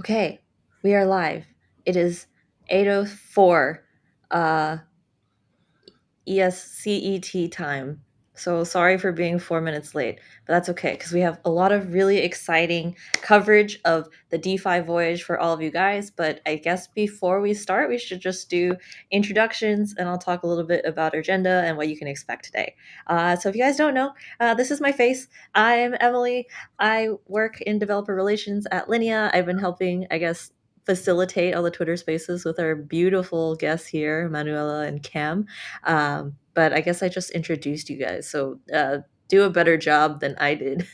Okay, we are live. It is 8:04 ESCET time. So sorry for being 4 minutes late, but that's okay because we have a lot of really exciting coverage of the DeFi Voyage for all of you guys. But I guess before we start, we should just do introductions and I'll talk a little bit about our agenda and what you can expect today. So if you guys don't know, this is my face. I'm Emily. I work in developer relations at Linea. I've been helping, I guess, facilitate all the Twitter spaces with our beautiful guests here, Manuela and Cam. But I guess I just introduced you guys, so do a better job than I did.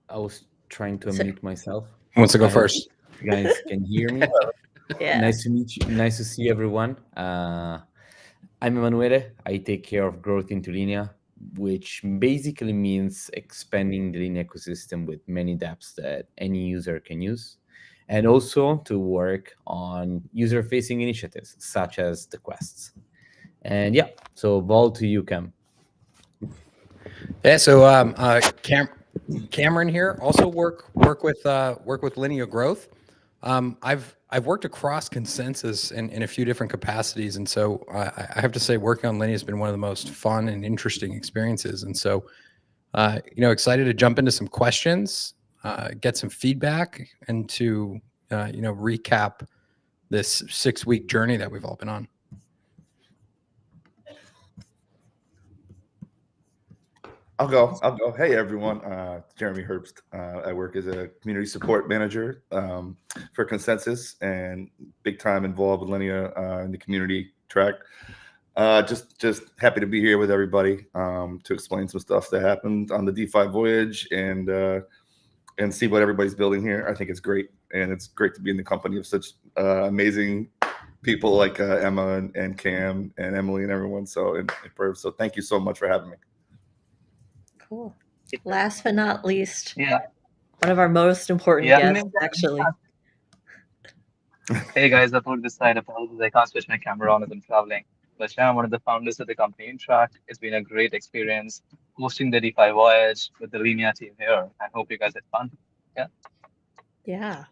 I was trying to So, unmute myself. Who wants to go I hope first? you guys can hear me. yeah. Nice to meet you. Nice to see everyone. I'm Emanuele. I take care of growth into Linea, which basically means expanding the Linea ecosystem with many dApps that any user can use, and also to work on user-facing initiatives such as the quests. And yeah, so ball to you, Cam. Yeah, so Cameron here. Also work with Linea Growth. I've worked across Consensus in a few different capacities, and so I have to say, working on Linea has been one of the most fun and interesting experiences. And so, excited to jump into some questions, get some feedback, and to recap this 6-week journey that we've all been on. I'll go. Hey, everyone. Jeremy Herbst. I work as a community support manager for Consensus and big time involved with Linea in the community track. Just happy to be here with everybody to explain some stuff that happened on the DeFi Voyage and see what everybody's building here. I think it's great, and it's great to be in the company of such amazing people like Emma and Cam and Emily and everyone. So thank you so much for having me. Cool. Last but not least, Yeah. one of our most important guests, actually. Hey guys, I put this side. Apologies, I can't switch my camera on as I'm traveling. But yeah, I'm one of the founders of the company Interact. It's been a great experience hosting the DeFi Voyage with the Linea team here. I hope you guys had fun. Yeah,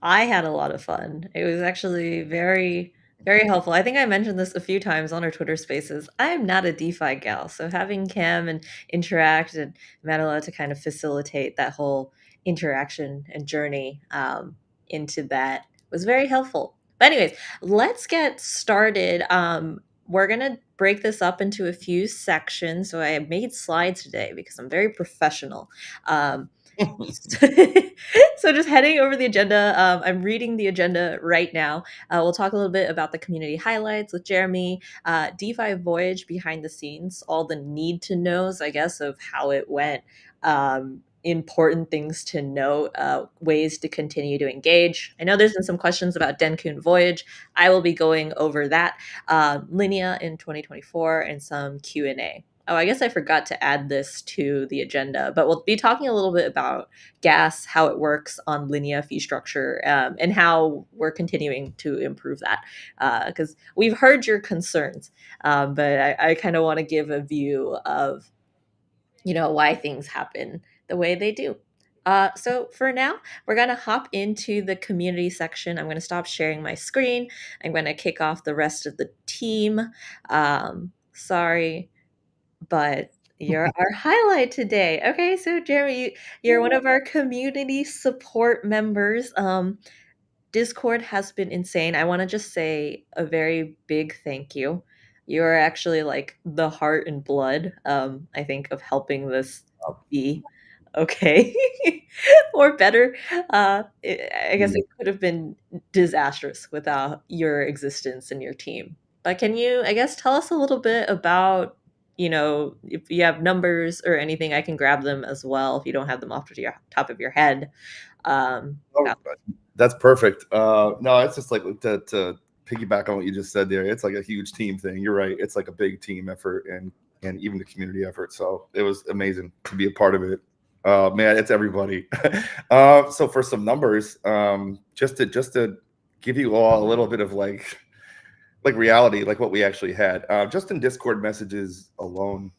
I had a lot of fun. It was actually very, very helpful. I think I mentioned this a few times on our Twitter spaces. I'm not a DeFi gal, so having Cam and Interact and Manuela to kind of facilitate that whole interaction and journey into that was very helpful. But anyways, let's get started. We're gonna break this up into a few sections. So I made slides today because I'm very professional. So just heading over the agenda, I'm reading the agenda right now. We'll talk a little bit about the community highlights with Jeremy, DeFi Voyage behind the scenes, all the need to knows, I guess, of how it went, important things to know, ways to continue to engage. I know there's been some questions about Denon Voyage. I will be going over that, Linea in 2024, and some Q&A. Oh, I guess I forgot to add this to the agenda, but we'll be talking a little bit about gas, how it works on Linea fee structure, and how we're continuing to improve that. Because we've heard your concerns, but I kind of want to give a view of, why things happen the way they do. So for now, we're going to hop into the community section. I'm going to stop sharing my screen. I'm going to kick off the rest of the team. Sorry, but you're our highlight today. Okay, so Jeremy, you're one of our community support members. Discord has been insane. I want to just say a very big thank you. You are actually like the heart and blood, I think, of helping this be okay or better. I guess it could have been disastrous without your existence and your team. But can you, I guess, tell us a little bit about, if you have numbers or anything, I can grab them as well if you don't have them off the top of your head. That's perfect. No, it's just like to piggyback on what you just said there. It's like a huge team thing. You're right. It's like a big team effort and even the community effort. So it was amazing to be a part of it. Man, it's everybody. So for some numbers, just to give you all a little bit of like reality, like what we actually had, just in Discord messages alone,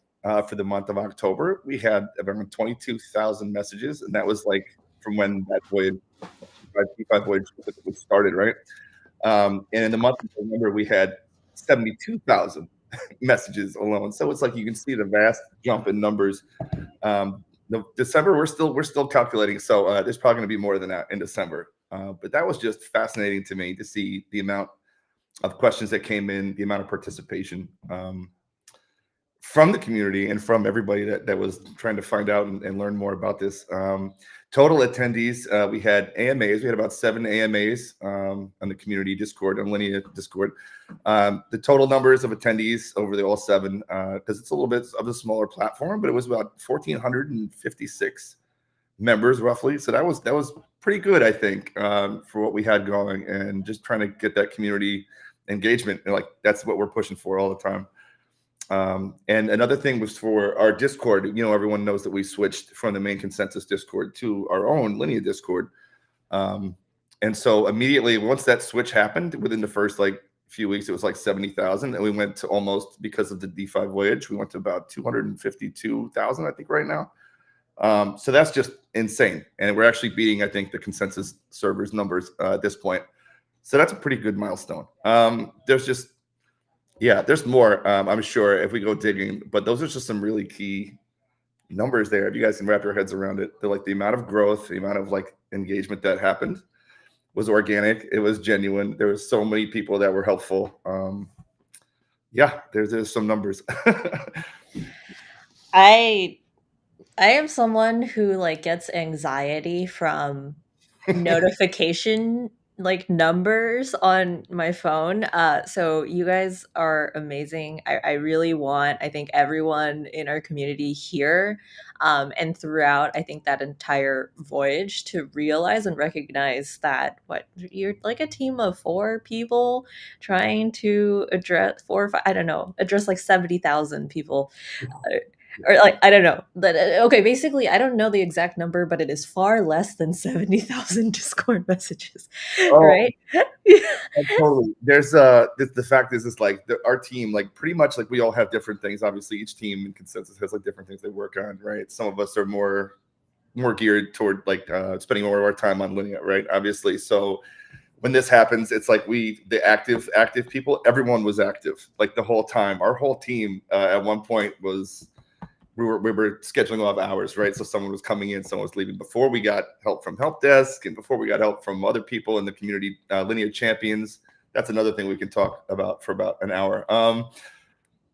for the month of October, we had around 22,000 messages, and that was like from when that voyage, DeFi Voyage specifically started, right? And in the month of November, we had 72,000 messages alone. So it's like you can see the vast jump in numbers. December, we're still calculating, so there's probably going to be more than that in December. But that was just fascinating to me to see the amount of questions that came in, the amount of participation from the community and from everybody that was trying to find out and learn more about this. Total attendees, we had AMAs. We had about 7 AMAs on the community Discord, on Linea Discord. The total numbers of attendees over the all 7, because it's a little bit of a smaller platform, but it was about 1,456 members roughly. So that was pretty good, I think, for what we had going, and just trying to get that community engagement. And like that's what we're pushing for all the time. And another thing was for our Discord. Everyone knows that we switched from the main consensus Discord to our own Linea Discord. And so immediately once that switch happened, within the first few weeks, it was like 70,000, and we went to almost, because of the DeFi Voyage, we went to about 252,000, I think, right now. So that's just insane, and we're actually beating, I think, the consensus servers numbers at this point. So that's a pretty good milestone. There's more, I'm sure, if we go digging, but those are just some really key numbers there. If you guys can wrap your heads around it, they're like the amount of growth, the amount of engagement that happened was organic. It was genuine. There was so many people that were helpful. There's some numbers. I am someone who gets anxiety from notification numbers on my phone. So you guys are amazing. I really want, I think, everyone in our community here and throughout, I think, that entire voyage to realize and recognize that you're like a team of 4 people trying to address 4 or 5, I don't know, address 70,000 people. Or I don't know. Okay, basically, I don't know the exact number, but it is far less than 70,000 Discord messages, right? Totally. There's the fact is, it's our team, pretty much we all have different things. Obviously, each team in consensus has different things they work on, right? Some of us are more geared toward spending more of our time on Linea, right? Obviously, so when this happens, it's the active people, everyone was active the whole time. Our whole team at one point was. We were scheduling off hours, right? So someone was coming in, someone was leaving. Before we got help from help desk, and before we got help from other people in the community, Linea champions. That's another thing we can talk about for about an hour.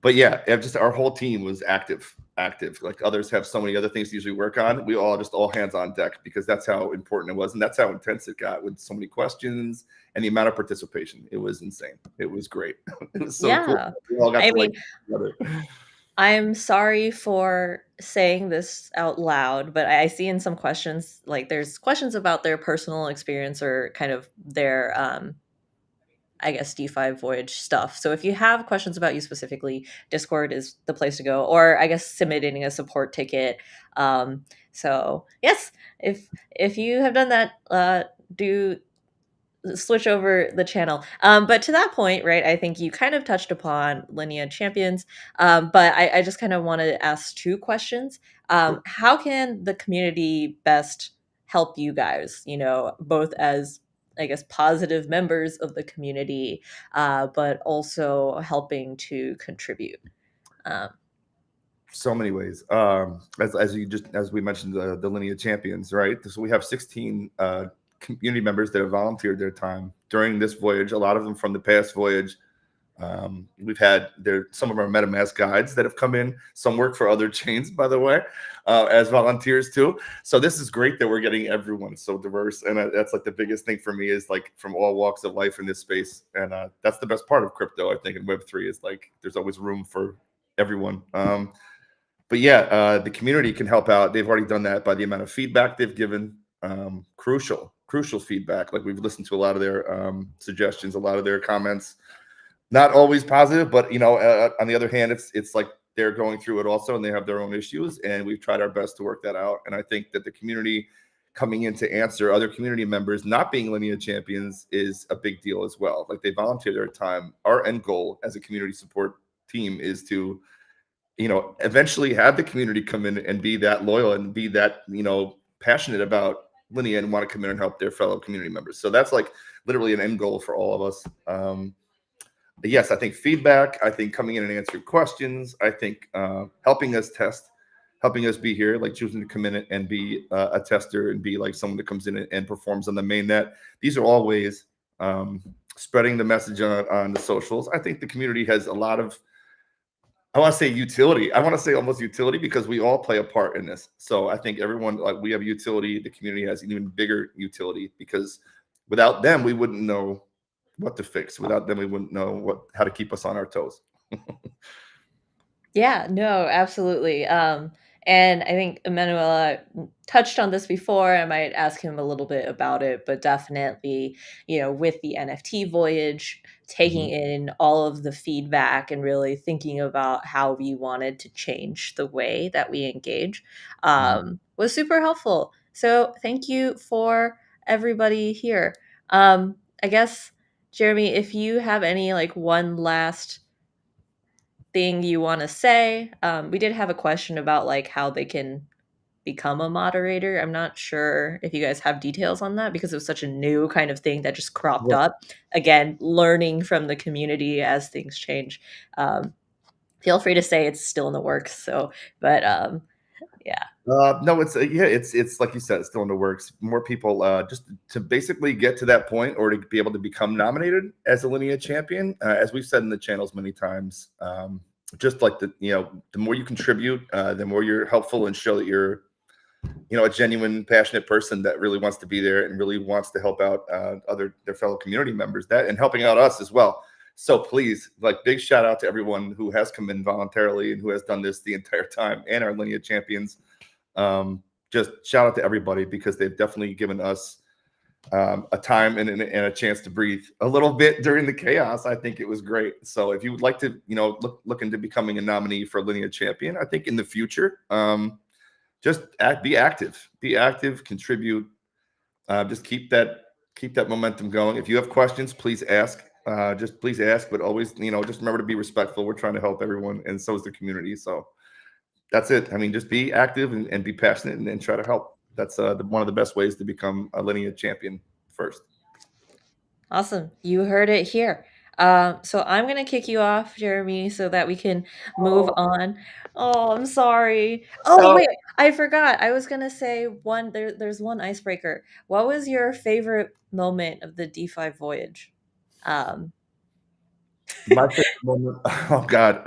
But yeah, just our whole team was active. Others have so many other things to usually work on. We all hands on deck, because that's how important it was, and that's how intense it got, with so many questions and the amount of participation. It was insane. It was great. It was so cool. We all got together. I'm sorry for saying this out loud, but I see in some questions, there's questions about their personal experience or kind of their, I guess, DeFi Voyage stuff. So if you have questions about you specifically, Discord is the place to go, or I guess submitting a support ticket. So yes, if you have done that, do switch over the channel. But to that point, right, I think you kind of touched upon Linea champions. But I just kind of want to ask 2 questions. Sure. How can the community best help you guys, both as, I guess, positive members of the community, but also helping to contribute? So many ways. As we mentioned, the Linea champions, right? So we have 16 community members that have volunteered their time during this voyage. A lot of them from the past voyage. We've had some of our MetaMask guides that have come in. Some work for other chains, by the way, as volunteers too. So this is great that we're getting everyone so diverse, and that's the biggest thing for me, is from all walks of life in this space. And that's the best part of crypto, I think, in Web3, is there's always room for everyone. But yeah, the community can help out. They've already done that by the amount of feedback they've given. Crucial feedback. We've listened to a lot of their suggestions, a lot of their comments. Not always positive, but on the other hand, it's they're going through it also, and they have their own issues, and we've tried our best to work that out. And I think that the community coming in to answer other community members not being Linea champions is a big deal as well. They volunteer their time. Our end goal as a community support team is to eventually have the community come in and be that loyal and be that, passionate about Linea and want to come in and help their fellow community members. So that's like literally an end goal for all of us. But yes, I think feedback, I think coming in and answering questions, I think helping us test, helping us be here, like choosing to come in and be a tester and be like someone that comes in and performs on the main net. These are all ways, spreading the message on the socials. I think the community has a lot of, I want to say utility. I want to say almost utility because we all play a part in this. So I think everyone, like, we have utility. The community has an even bigger utility because without them, we wouldn't know what to fix. Without them, we wouldn't know how to keep us on our toes. Yeah, no, absolutely. And I think Emanuela touched on this before. I might ask him a little bit about it, but definitely, with the NFT voyage, taking in all of the feedback and really thinking about how we wanted to change the way that we engage was super helpful. So thank you for everybody here. I guess, Jeremy, if you have any like one last thing you want to say. We did have a question about like how they can become a moderator. I'm not sure if you guys have details on that because it was such a new kind of thing that just cropped up. Again, learning from the community as things change. Feel free to say it's still in the works. But yeah. No, it's like you said, it's still in the works. More people, just to basically get to that point or to be able to become nominated as a Linea champion. As we've said in the channels many times, just like the more you contribute, the more you're helpful and show that you're, a genuine, passionate person that really wants to be there and really wants to help out their fellow community members, that and helping out us as well. So please, like, big shout out to everyone who has come in voluntarily and who has done this the entire time, and our Linea champions. Just shout out to everybody because they've definitely given us a time and a chance to breathe a little bit during the chaos. I think it was great. So if you would like to, look into becoming a nominee for Linea champion, I think in the future, just be active, contribute, just keep that momentum going. If you have questions, please ask. Just please ask, but always, just remember to be respectful. We're trying to help everyone, and so is the community. So that's it. I mean, just be active and be passionate and try to help. That's one of the best ways to become a Linea champion first. Awesome. You heard it here. So I'm going to kick you off, Jeremy, so that we can move on. Oh, I'm sorry. Oh, wait, I forgot. I was going to say there's one icebreaker. What was your favorite moment of the DeFi voyage? My favorite moment, oh God.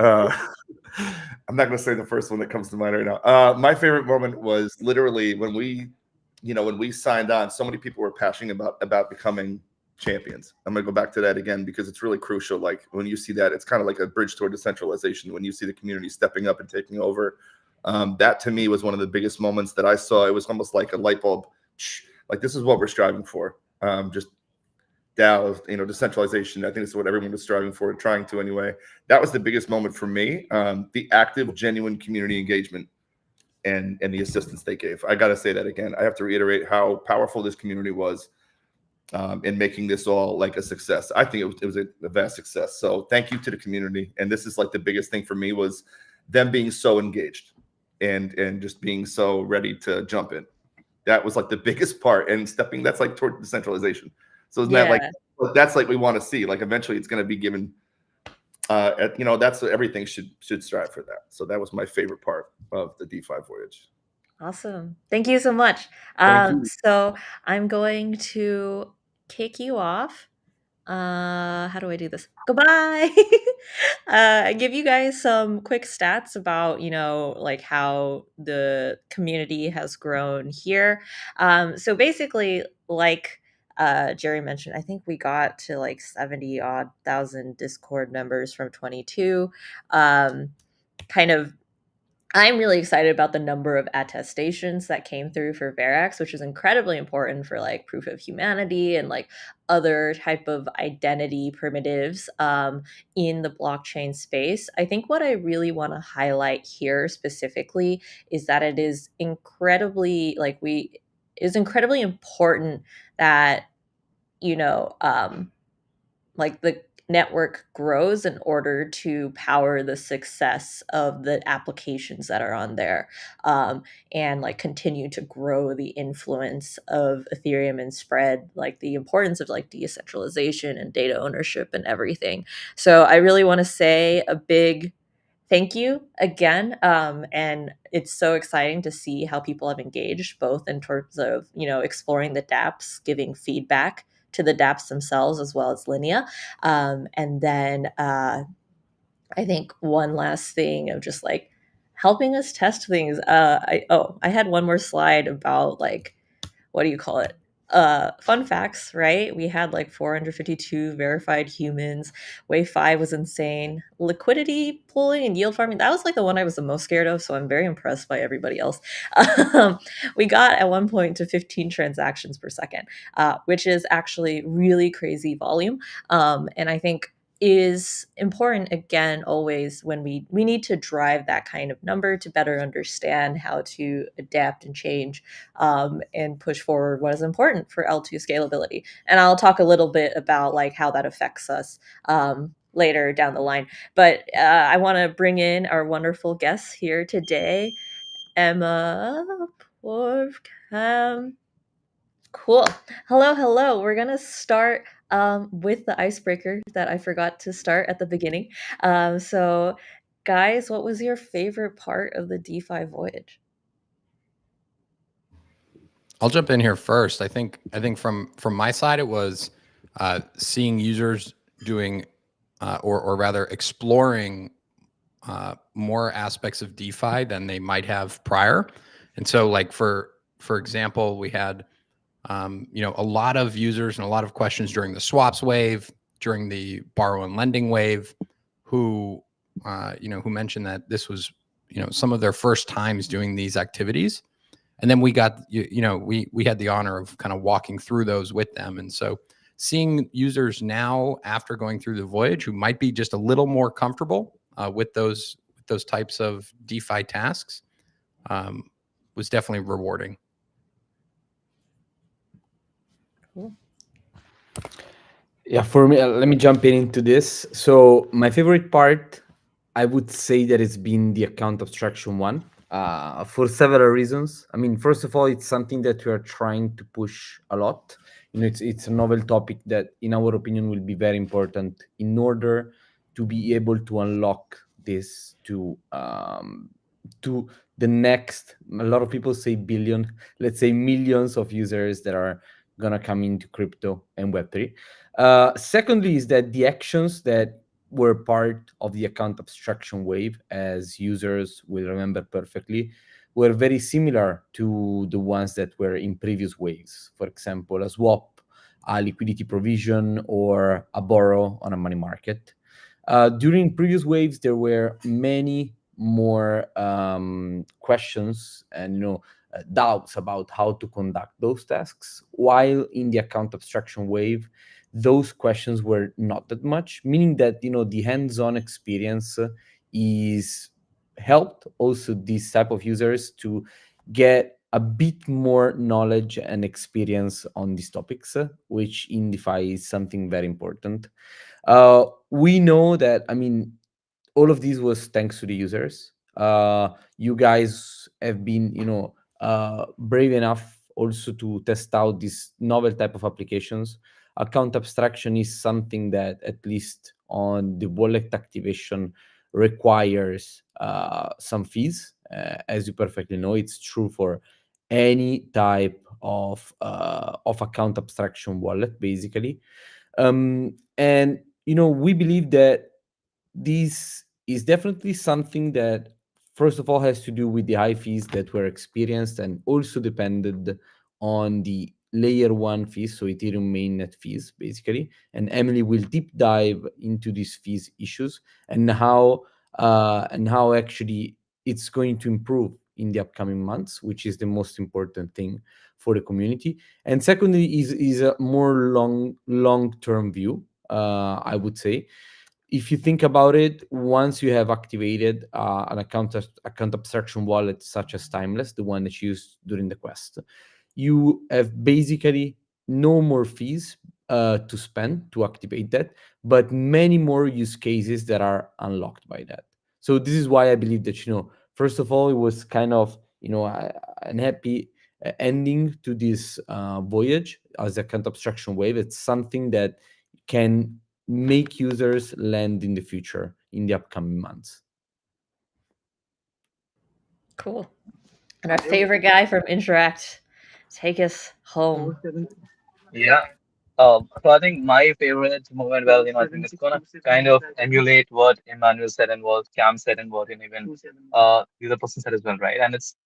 I'm not going to say the first one that comes to mind right now. My favorite moment was literally when we signed on, so many people were passionate about becoming champions. I'm going to go back to that again because it's really crucial. Like when you see that, it's kind of like a bridge toward decentralization. When you see the community stepping up and taking over, that to me was one of the biggest moments that I saw. It was almost like a light bulb. Like, this is what we're striving for. Just DAO, decentralization. I think it's what everyone was striving for, trying to anyway. That was the biggest moment for me. The active, genuine community engagement and the assistance they gave. I got to say that again. I have to reiterate how powerful this community was in making this all like a success. I think it was a vast success. So thank you to the community. And this is like the biggest thing for me was them being so engaged and just being so ready to jump in. That was like the biggest part, and that's like toward decentralization. So isn't that like, that's like we want to see, like eventually it's going to be given, that's what everything should strive for that. So that was my favorite part of the DeFi voyage. Awesome. Thank you so much. Thank you. So I'm going to kick you off. How do I do this? Goodbye. Give you guys some quick stats about, like how the community has grown here. So basically, like Jerry mentioned, I think we got to like 70 odd thousand Discord members from 22. Kind of I'm really excited about the number of attestations that came through for Verax, which is incredibly important for like proof of humanity and like other type of identity primitives in the blockchain space. I think what I really want to highlight here specifically is that it is incredibly important that like the network grows in order to power the success of the applications that are on there, and like continue to grow the influence of Ethereum and spread like the importance of like decentralization and data ownership and everything. So I really want to say a big thank you again. And it's so exciting to see how people have engaged, both in terms of, exploring the dApps, giving feedback to the dApps themselves, as well as Linea. And then I think one last thing of just like helping us test things. I had one more slide about like, what do you call it? Fun facts, right? We had like 452 verified humans. Wave 5 was insane. Liquidity pooling and yield farming, that was like the one I was the most scared of, so I'm very impressed by everybody else. We got at one point to 15 transactions per second, which is actually really crazy volume. And I think is important again always when we need to drive that kind of number to better understand how to adapt and change, and push forward what is important for L2 scalability. And I'll talk a little bit about like how that affects us later down the line. But I want to bring in our wonderful guests here today, Emma Porfcam. Cool. Hello, hello. We're going to start with the icebreaker that I forgot to start at the beginning. So, guys, what was your favorite part of the DeFi voyage? I'll jump in here first. I think from my side, it was seeing users doing, or rather exploring more aspects of DeFi than they might have prior. And so, like for example, we had a lot of users and a lot of questions during the swaps wave, during the borrow and lending wave, who mentioned that this was some of their first times doing these activities. And then we got, we had the honor of kind of walking through those with them. And so seeing users now after going through the voyage who might be just a little more comfortable with those types of DeFi tasks was definitely rewarding. Cool. Yeah, for me, let me jump into this. So my favorite part, I would say that it's been the account abstraction one, for several reasons. I mean, first of all, it's something that we are trying to push a lot. It's a novel topic that, in our opinion, will be very important in order to be able to unlock this to the next. A lot of people say billion, let's say millions of users that are gonna come into crypto and Web3. Secondly, is that the actions that were part of the account abstraction wave, as users will remember perfectly, were very similar to the ones that were in previous waves. For example, a swap, a liquidity provision, or a borrow on a money market. During previous waves, there were many more questions and doubts about how to conduct those tasks, while in the account abstraction wave, those questions were not that much, meaning that the hands-on experience is helped also these type of users to get a bit more knowledge and experience on these topics, which in DeFi is something very important. We know that, I mean, all of this was thanks to the users. You guys have been, brave enough also to test out this novel type of applications. Account abstraction is something that, at least on the wallet activation, requires some fees. As you perfectly know, it's true for any type of account abstraction wallet, basically. And we believe that this is definitely something that, first of all, has to do with the high fees that were experienced, and also depended on the layer one fees, so Ethereum mainnet fees, basically. And Emily will deep dive into these fees issues and how actually it's going to improve in the upcoming months, which is the most important thing for the community. And secondly, is a more long-term view, I would say. If you think about it, once you have activated an account abstraction wallet such as Timeless, the one that's used during the quest, you have basically no more fees to spend to activate that, but many more use cases that are unlocked by that. So this is why I believe that, first of all, it was kind of, an happy ending to this voyage as a kind of abstraction wave. It's something that can make users land in the future in the upcoming months. Cool. And our favorite guy from Interact, take us home. Yeah. So I think my favorite moment, well, I think it's gonna kind of emulate what Emmanuel said and what Cam said and what even the other person said as well, right? And it's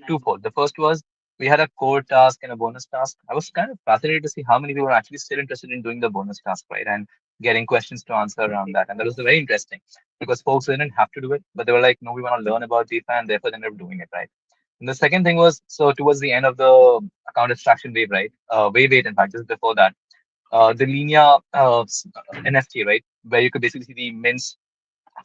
twofold. The first was we had a core task and a bonus task. I was kind of fascinated to see how many people are actually still interested in doing the bonus task, right? And getting questions to answer around that. And that was very interesting because folks didn't have to do it, but they were like, no, we want to learn about DeFi, and therefore they ended up doing it, right? And the second thing was, so towards the end of the account abstraction wave, right? Wave 8, in fact, just before that, the Linea NFT, right, where you could basically see the mints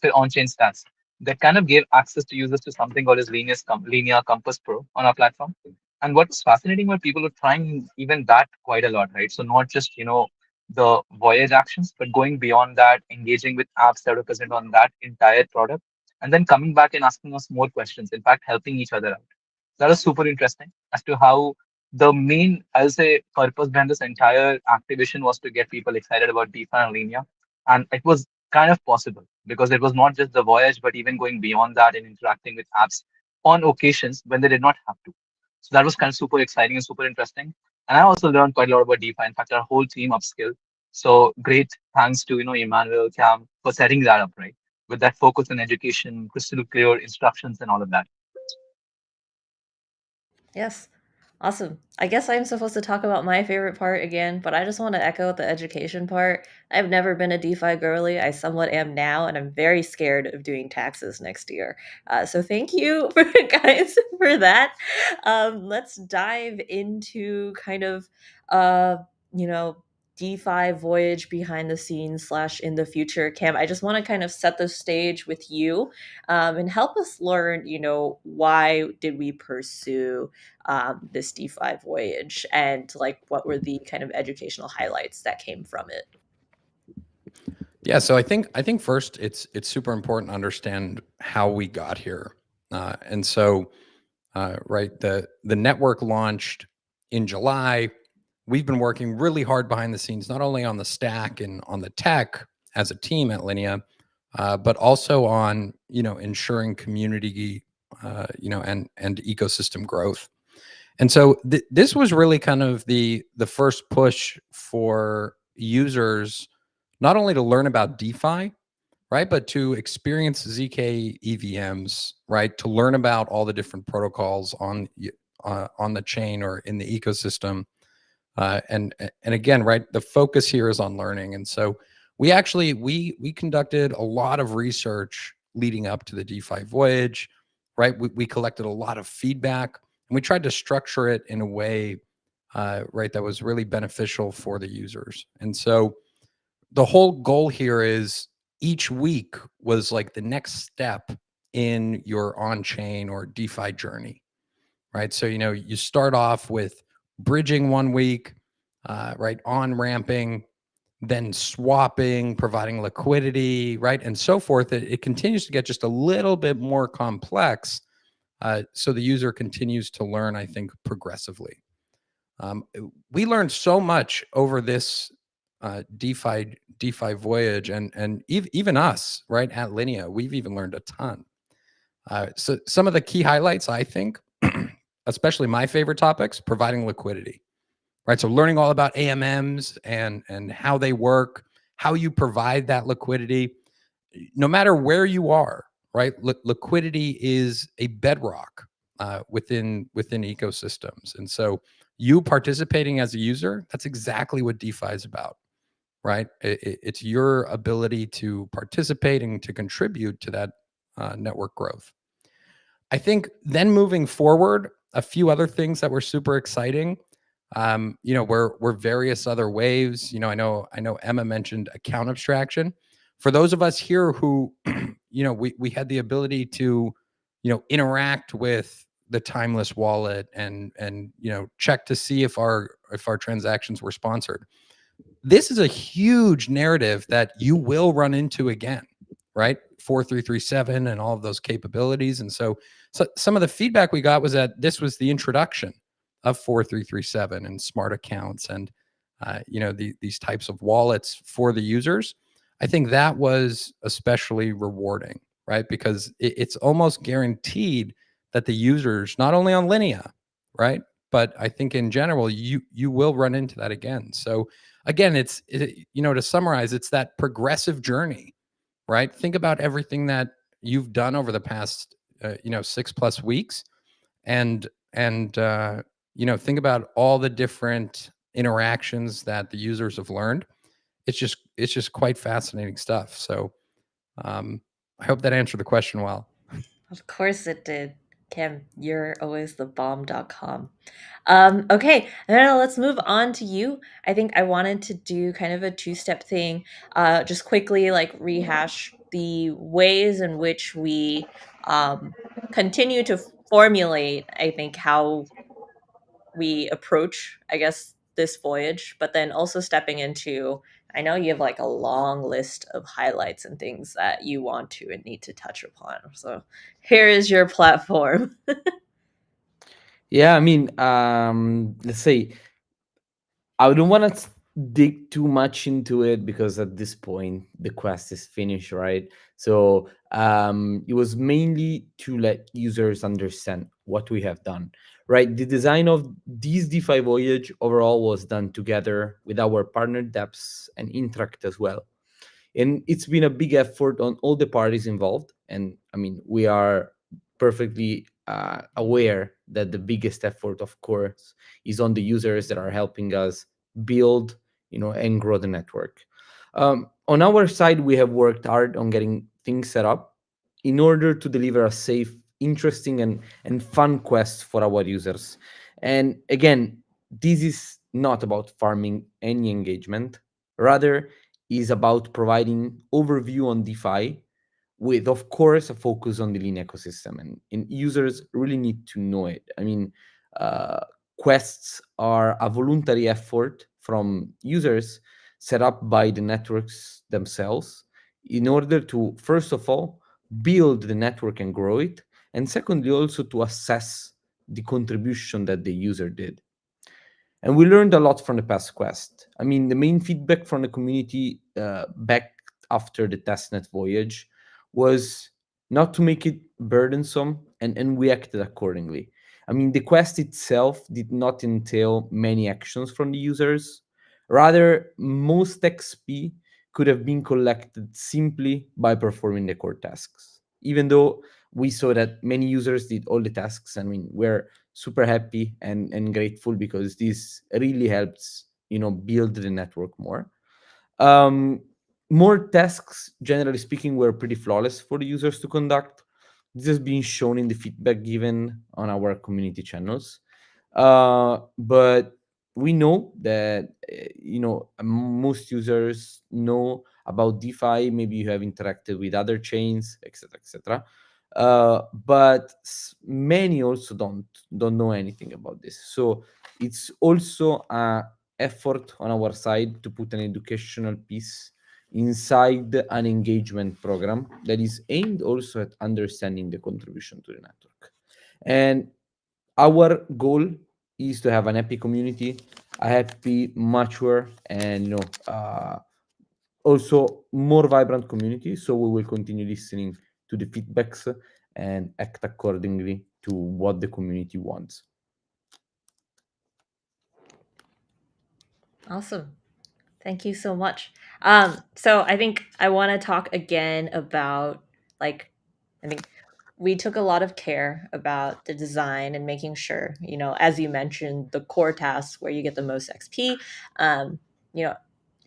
for on-chain stats. That kind of gave access to users to something called as Linea Compass Pro on our platform. And what was fascinating was people were trying even that quite a lot, right? So not just the voyage actions, but going beyond that, engaging with apps that are present on that entire product, and then coming back and asking us more questions. In fact, helping each other out. That was super interesting as to how the main, I'll say, purpose behind this entire activation was to get people excited about DeFi and Linea. And it was kind of possible because it was not just the voyage, but even going beyond that and interacting with apps on occasions when they did not have to. So that was kind of super exciting and super interesting. And I also learned quite a lot about DeFi. In fact, our whole team upskilled. So great thanks to Emmanuel, Cam for setting that up, right? With that focus on education, crystal clear instructions and all of that. Yes. Awesome. I guess I'm supposed to talk about my favorite part again, but I just want to echo the education part. I've never been a DeFi girly. I somewhat am now, and I'm very scared of doing taxes next year. So thank you, guys, for that. Let's dive into kind of, uh, you know, DeFi Voyage behind the scenes / in the future. Cam, I just want to kind of set the stage with you, and help us learn, why did we pursue this DeFi Voyage, and like what were the kind of educational highlights that came from it? Yeah, so I think first it's super important to understand how we got here, and so right, the network launched in July. We've been working really hard behind the scenes, not only on the stack and on the tech as a team at Linea, but also on ensuring community, and ecosystem growth. And so this was really kind of the first push for users, not only to learn about DeFi, right, but to experience ZK EVMs, right, to learn about all the different protocols on the chain or in the ecosystem, and again, right, the focus here is on learning. And so we actually we conducted a lot of research leading up to the DeFi Voyage, right. We collected a lot of feedback, and we tried to structure it in a way, right, that was really beneficial for the users. And so the whole goal here is each week was like the next step in your on-chain or DeFi journey, right? So, you start off with bridging 1 week, right, on ramping, then swapping, providing liquidity, right, and so forth. It continues to get just a little bit more complex. So the user continues to learn, I think, progressively. We learned so much over this DeFi Voyage, and even us, right, at Linea, we've even learned a ton. So some of the key highlights, I think, especially my favorite topics, providing liquidity, right? So learning all about AMMs and how they work, how you provide that liquidity, no matter where you are, right? Liquidity is a bedrock within ecosystems, and so you participating as a user, that's exactly what DeFi is about, right? It's your ability to participate and to contribute to that network growth. I think then moving forward, a few other things that were super exciting. Were various other waves. I know Emma mentioned account abstraction. For those of us here who, we had the ability to, interact with the timeless wallet and check to see if our transactions were sponsored. this is a huge narrative that you will run into again, right? 4337 and all of those capabilities. And so some of the feedback we got was that this was the introduction of 4337 and smart accounts and these types of wallets for the users. I think that was especially rewarding, right? Because it's almost guaranteed that the users, not only on Linea, right, but I think in general, you will run into that again. So again, to summarize, it's that progressive journey, right? Think about everything that you've done over the past 6+ weeks, and think about all the different interactions that the users have learned. It's just quite fascinating stuff. So I hope that answered the question well. Of course it did. Kim, you're always the bomb.com. Okay, now let's move on to you. I think I wanted to do kind of a two-step thing, just quickly like rehash the ways in which we um, continue to formulate, I think, how we approach, I guess, this voyage, but then also stepping into, I know you have like a long list of highlights and things that you want to and need to touch upon. So here is your platform. Yeah, I mean, let's say I don't want to dig too much into it because at this point the quest is finished, right? So it was mainly to let users understand what we have done, right? The design of this DeFi Voyage overall was done together with our partner Depps and Interact as well. And it's been a big effort on all the parties involved. And I mean, we are perfectly aware that the biggest effort, of course, is on the users that are helping us build, and grow the network. On our side, we have worked hard on getting things set up in order to deliver a safe, interesting, and fun quest for our users. And again, this is not about farming any engagement. Rather, is about providing overview on DeFi with, of course, a focus on the Linea ecosystem. And users really need to know it. I mean, uh, quests are a voluntary effort from users set up by the networks themselves in order to, first of all, build the network and grow it. And secondly, also to assess the contribution that the user did. And we learned a lot from the past quest. I mean, the main feedback from the community back after the testnet voyage was not to make it burdensome, and we acted accordingly. I mean, the quest itself did not entail many actions from the users. Rather, most XP could have been collected simply by performing the core tasks. Even though we saw that many users did all the tasks, I mean, we're super happy and grateful because this really helps build the network more. um, More tasks, generally speaking, were pretty flawless for the users to conduct. This has been shown in the feedback given on our community channels. But we know that most users know about DeFi. Maybe you have interacted with other chains, etc., etc. But many also don't know anything about this. So it's also a effort on our side to put an educational piece inside an engagement program that is aimed also at understanding the contribution to the network. And our goal is to have an happy community, a happy, mature, and also more vibrant community. So we will continue listening to the feedbacks and act accordingly to what the community wants. Awesome. Thank you so much. So I think I want to talk again about like, I think we took a lot of care about the design and making sure, as you mentioned, the core tasks where you get the most XP, um, you know,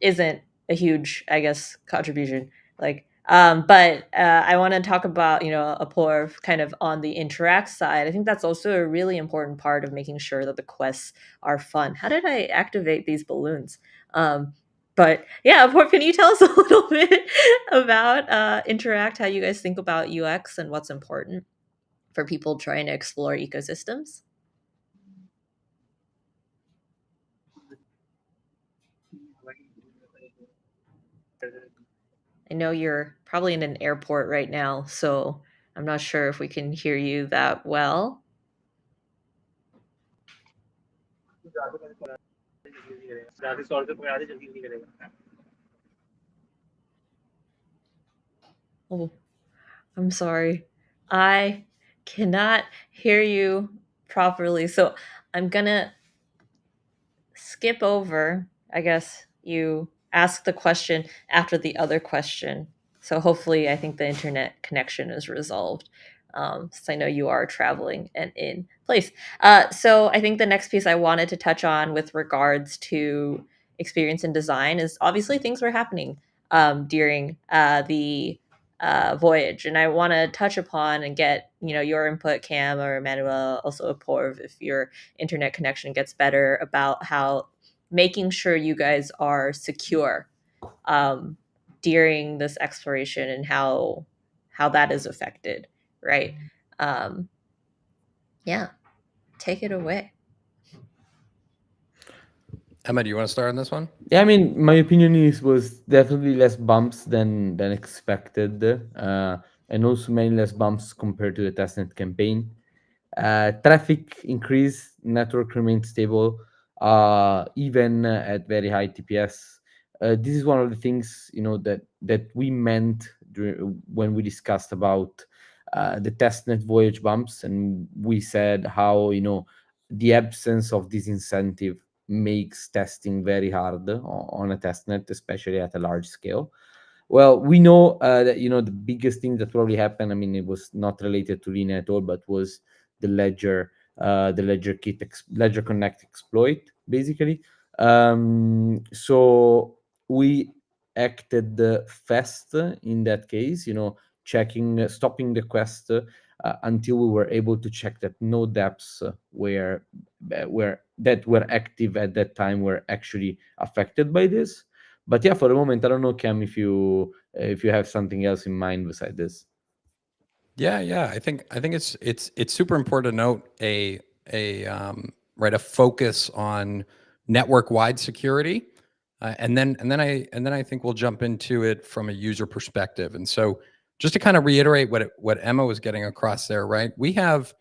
isn't a huge, I guess, contribution. But I want to talk about, a pour kind of on the interact side. I think that's also a really important part of making sure that the quests are fun. How did I activate these balloons? But yeah, Apoorv, can you tell us a little bit about Interact, how you guys think about UX and what's important for people trying to explore ecosystems? I know you're probably in an airport right now, so I'm not sure if we can hear you that well. Oh, I'm sorry. I cannot hear you properly. So I'm gonna skip over. I guess you ask the question after the other question. So hopefully, I think the internet connection is resolved. Since I know you are traveling and in place. So I think the next piece I wanted to touch on with regards to experience in design is obviously things were happening during the voyage, and I want to touch upon and get your input, Cam or Emmanuel, also Apoorv, if your internet connection gets better, about how making sure you guys are secure um, during this exploration and how that is affected, right? Um, yeah, take it away. Emma, do you want to start on this one? Yeah, I mean, my opinion was definitely less bumps than expected, and also many less bumps compared to the testnet campaign. Traffic increased, network remained stable, even at very high TPS. This is one of the things that we meant when we discussed about the testnet voyage bumps, and we said how the absence of this incentive makes testing very hard on a testnet, especially at a large scale. Well, we know that the biggest thing that probably happened. I mean, it was not related to Linea at all, but was the Ledger Connect exploit, basically. So we acted fast in that case. Stopping the quest until we were able to check that no dApps were active at that time were actually affected by this. But yeah, for the moment, I don't know, Cam, if you have something else in mind beside this. Yeah. I think it's super important to note a focus on network wide security, and then I think we'll jump into it from a user perspective. And so, just to kind of reiterate what Emma was getting across there, right? We have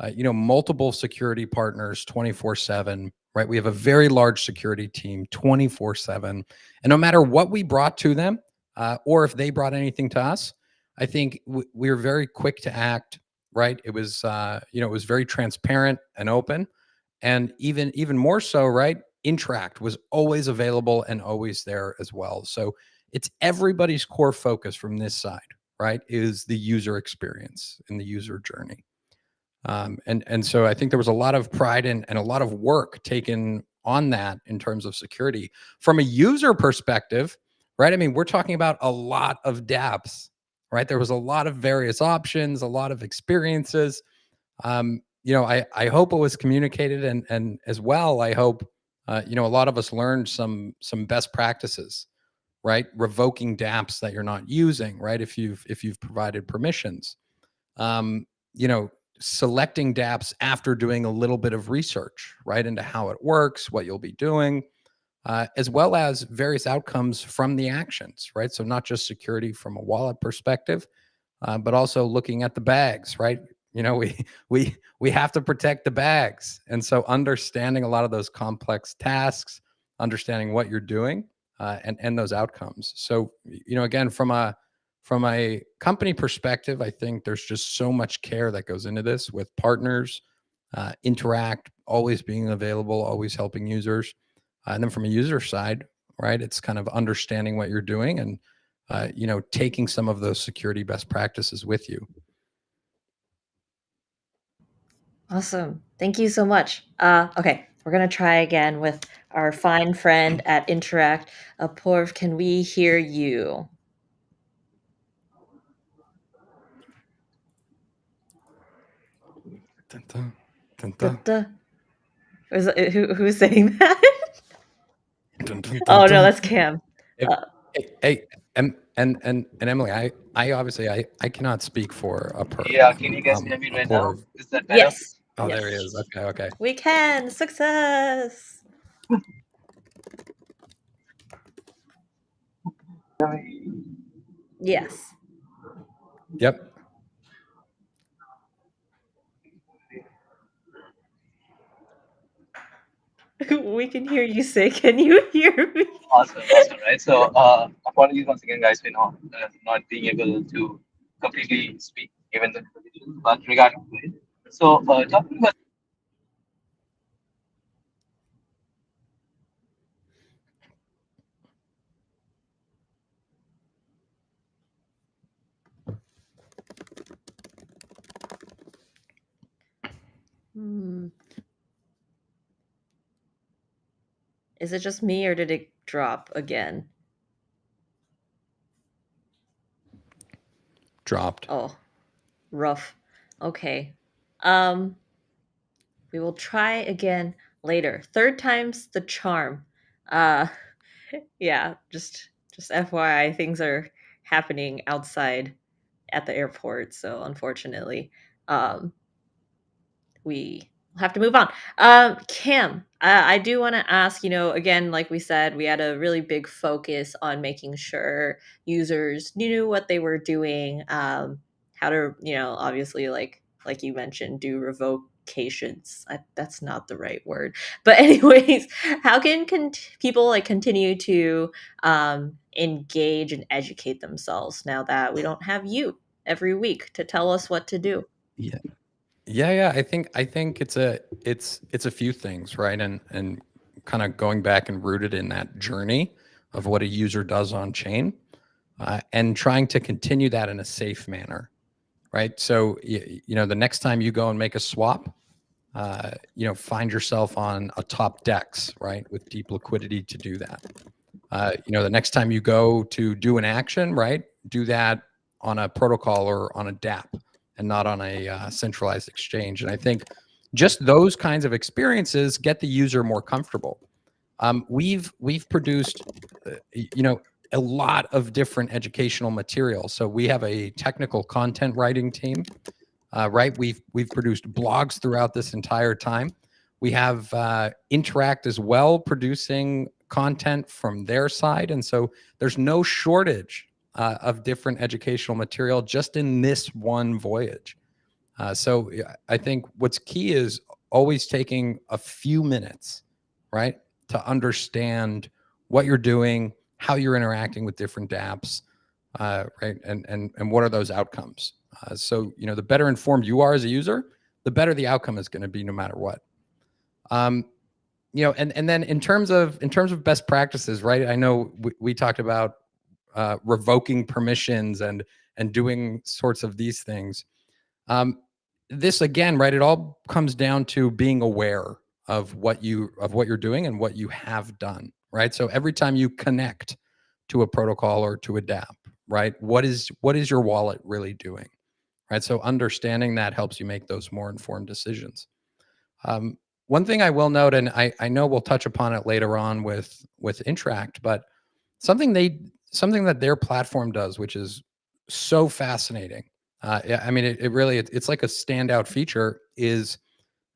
multiple security partners 24/7, right? We have a very large security team 24/7, and no matter what we brought to them, or if they brought anything to us, I think we were very quick to act, right? It was it was very transparent and open, and even more so, right? Interact was always available and always there as well. So it's everybody's core focus from this side, right? Is the user experience and the user journey. And so I think there was a lot of pride and a lot of work taken on that in terms of security. From a user perspective, right? I mean, we're talking about a lot of dApps, right? There was a lot of various options, a lot of experiences. I hope it was communicated, and as well, I hope a lot of us learned some best practices, right? Revoking dApps that you're not using, right? If you've provided permissions, um, you know, selecting dApps after doing a little bit of research, right, into how it works, what you'll be doing, as well as various outcomes from the actions, right? So not just security from a wallet perspective, but also looking at the bags, right? We have to protect the bags, and so understanding a lot of those complex tasks, understanding what you're doing, and those outcomes. So again, from a company perspective, I think there's just so much care that goes into this with partners, Interact, always being available, always helping users. And then from a user side, right, it's kind of understanding what you're doing and, taking some of those security best practices with you. Awesome. Thank you so much. Okay, we're going to try again with our fine friend at Interact. Apoorv, can we hear you? Dun, dun, dun, dun. Who's saying that? Dun, dun, dun, Oh, no, dun. that's Cam. Hey, and Emily, I obviously I cannot speak for a per. Yeah, can you guys hear me right now? Apoorv. Is that better? Yes. Oh, yes. there he is. Okay. We can. Success. Yes. Yep. We can hear you say, can you hear me? Awesome, awesome, right? So, apologies once again, guys, for not being able to completely speak given the conditions. But regarding to it, so talking about Hmm. Is it just me or did it drop again? Dropped. Oh, rough. Okay. Um, we will try again later. Third time's the charm. Uh, yeah, just FYI, things are happening outside at the airport, so unfortunately, um, we have to move on. Cam, I do want to ask, again, like we said, we had a really big focus on making sure users knew what they were doing, how to, obviously, like you mentioned, do revocations. That's not the right word, but anyways, how can people like continue to engage and educate themselves now that we don't have you every week to tell us what to do? Yeah. Yeah. I think it's a few things, right? And kind of going back and rooted in that journey of what a user does on chain, and trying to continue that in a safe manner, right? So the next time you go and make a swap, find yourself on a top DEX, right, with deep liquidity to do that. The next time you go to do an action, right, do that on a protocol or on a DApp and not on a centralized exchange. And I think just those kinds of experiences get the user more comfortable. We've produced, a lot of different educational material. So we have a technical content writing team, right? We've produced blogs throughout this entire time. We have Interact as well producing content from their side, and so there's no shortage of different educational material just in this one voyage. So I think what's key is always taking a few minutes, right, to understand what you're doing, how you're interacting with different dApps, right, and what are those outcomes. So the better informed you are as a user, the better the outcome is going to be, no matter what. And then in terms of best practices, right? I know we talked about revoking permissions and doing sorts of these things. This again, right? It all comes down to being aware of what you're doing and what you have done, right? So every time you connect to a protocol or to a dApp, right? What is your wallet really doing, right? So understanding that helps you make those more informed decisions. One thing I will note, and I know we'll touch upon it later on with Interact, but something that their platform does, which is so fascinating. I mean, it really, it's like a standout feature, is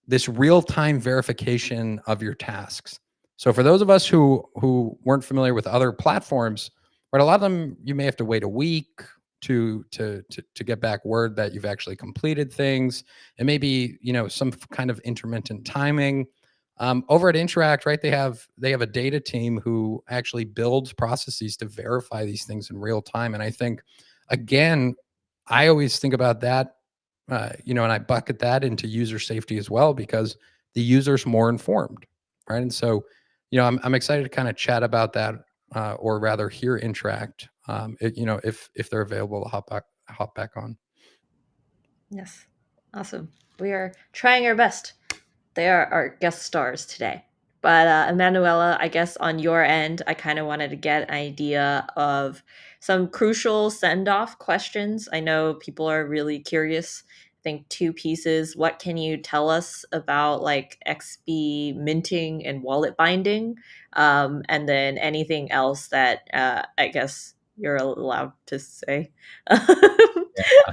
this real-time verification of your tasks. So for those of us who weren't familiar with other platforms, right, a lot of them you may have to wait a week to get back word that you've actually completed things. It may be some kind of intermittent timing. Over at Interact, right, they have a data team who actually builds processes to verify these things in real time. And I think, again, I always think about that, and I bucket that into user safety as well, because the user's more informed, right? And so, I'm excited to kind of chat about that, or rather hear Interact, if they're available to hop back on. Yes. Awesome. We are trying our best. They are our guest stars today. But Emanuela, I guess on your end, I kind of wanted to get an idea of some crucial send-off questions. I know people are really curious. I think two pieces. What can you tell us about like XB minting and wallet binding? And then anything else that I guess you're allowed to say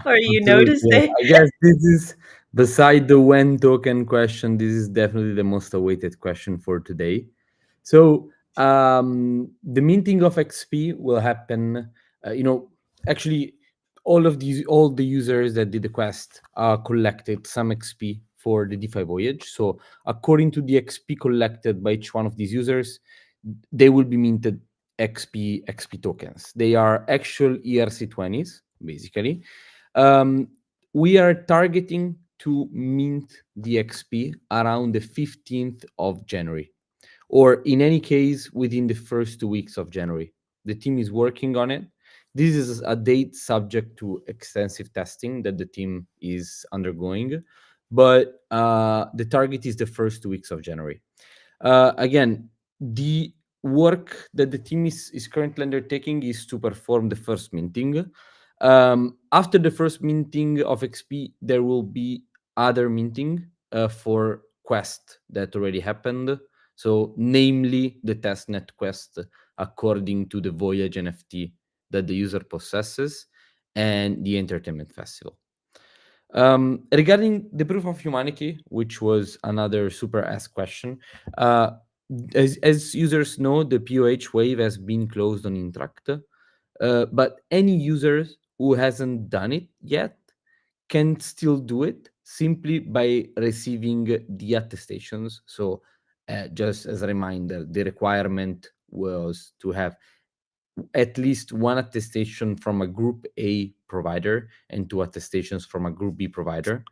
or you know to Absolutely. say. I guess this is, beside the when token question, this is definitely the most awaited question for today. So The minting of XP will happen. Actually, all the users that did the quest collected some XP for the DeFi Voyage. So according to the XP collected by each one of these users, they will be minted XP tokens. They are actual ERC20s, basically. We are targeting to mint the XP around the 15th of January, or in any case, within the first 2 weeks of January. The team is working on it. This is a date subject to extensive testing that the team is undergoing, but the target is the first 2 weeks of January. Again, the work that the team is currently undertaking is to perform the first minting. After the first minting of XP, there will be other minting for quest that already happened. So, namely the testnet quest according to the Voyage NFT that the user possesses and the entertainment festival. Regarding the proof of humanity, which was another super asked question, as users know, the POH wave has been closed on Interact, but any user who hasn't done it yet can still do it simply by receiving the attestations. So, just as a reminder, the requirement was to have at least one attestation from a Group A provider and two attestations from a Group B provider.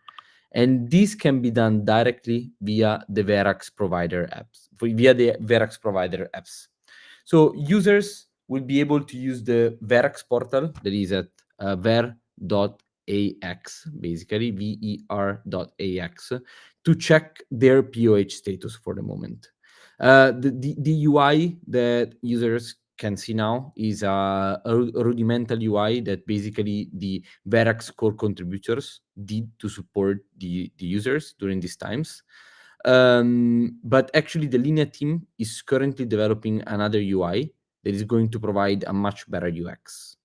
And this can be done directly via the Verax provider apps. So users will be able to use the Verax portal that is at ver.ax, basically ver.ax, to check their POH status for the moment. The UI that users can see now is a rudimental UI that basically the Verax core contributors did to support the users during these times. But actually, the Linea team is currently developing another UI that is going to provide a much better UX.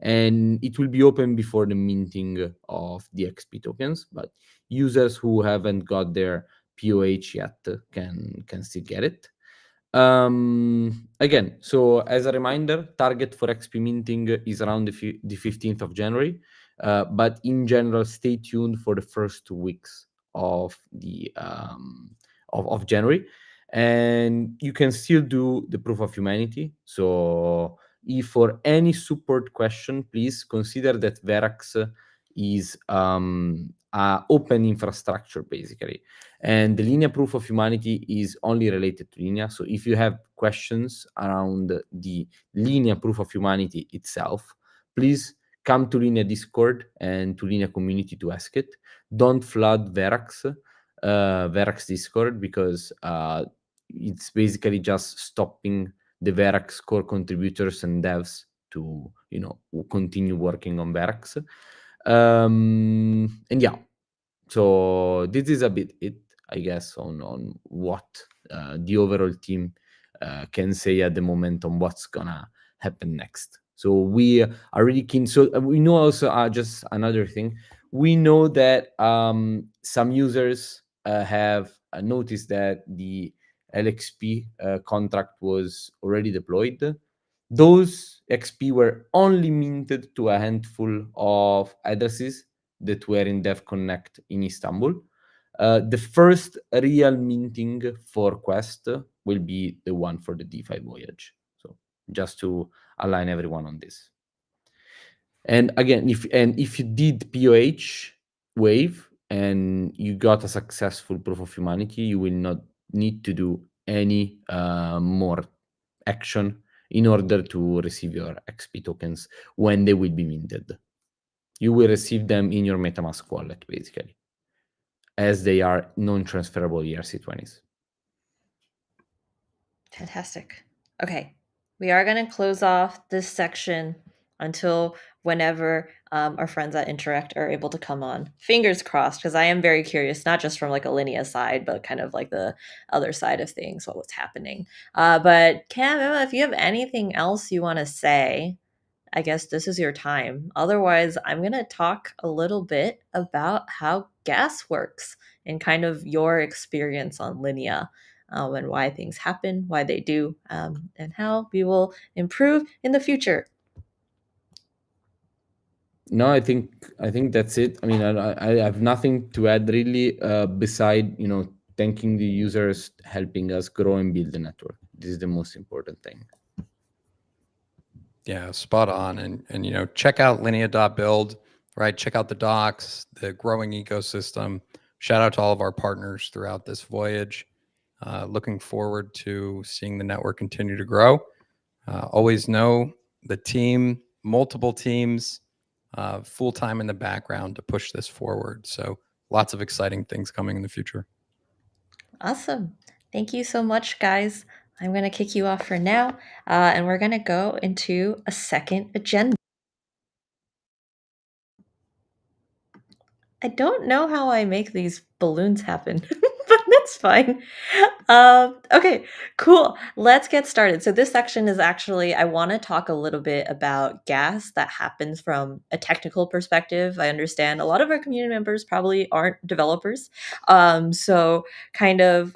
And it will be open before the minting of the XP tokens, but users who haven't got their POH yet can still get it. Again, so as a reminder, target for XP minting is around the 15th of January. But in general, stay tuned for the first 2 weeks of the of January, and you can still do the proof of humanity. So if for any support question, please consider that Verax is a open infrastructure basically, and the Linea proof of humanity is only related to Linea. So if you have questions around the Linea proof of humanity itself, please come to Linea Discord and to Linea community to ask it. Don't flood Verax Discord, because it's basically just stopping the Verax core contributors and devs to continue working on Verax. And yeah, so this is a bit it, I guess, on what the overall team can say at the moment on what's gonna happen next. So we are really keen. So we know also, just another thing, we know that some users have noticed that the LXP contract was already deployed. Those XP were only minted to a handful of addresses that were in Dev Connect in Istanbul. The first real minting for Quest will be the one for the DeFi Voyage. So just to align everyone on this. And again, if you did POH wave and you got a successful proof of humanity, you will not need to do any more action in order to receive your XP tokens when they will be minted. You will receive them in your MetaMask wallet, basically, as they are non-transferable ERC20s. Fantastic. Okay, we are going to close off this section until whenever our friends at Interact are able to come on. Fingers crossed, because I am very curious, not just from like a Linea side, but kind of like the other side of things, what was happening. But Cam, Emma, if you have anything else you want to say, I guess this is your time. Otherwise, I'm going to talk a little bit about how gas works and kind of your experience on Linea. and why things happen, why they do, and how we will improve in the future. No, I think that's it. I mean, I have nothing to add really, beside thanking the users helping us grow and build the network. This is the most important thing. Yeah, spot on. And check out linea.build, right? Check out the docs, the growing ecosystem. Shout out to all of our partners throughout this voyage. Looking forward to seeing the network continue to grow. Always know the team, multiple teams, full time in the background to push this forward. So lots of exciting things coming in the future. Awesome. Thank you so much, guys. I'm going to kick you off for now, and we're going to go into a second agenda. I don't know how I make these balloons happen, but that's fine. Okay, cool. Let's get started. So this section is actually, I want to talk a little bit about gas that happens from a technical perspective. I understand a lot of our community members probably aren't developers. So kind of,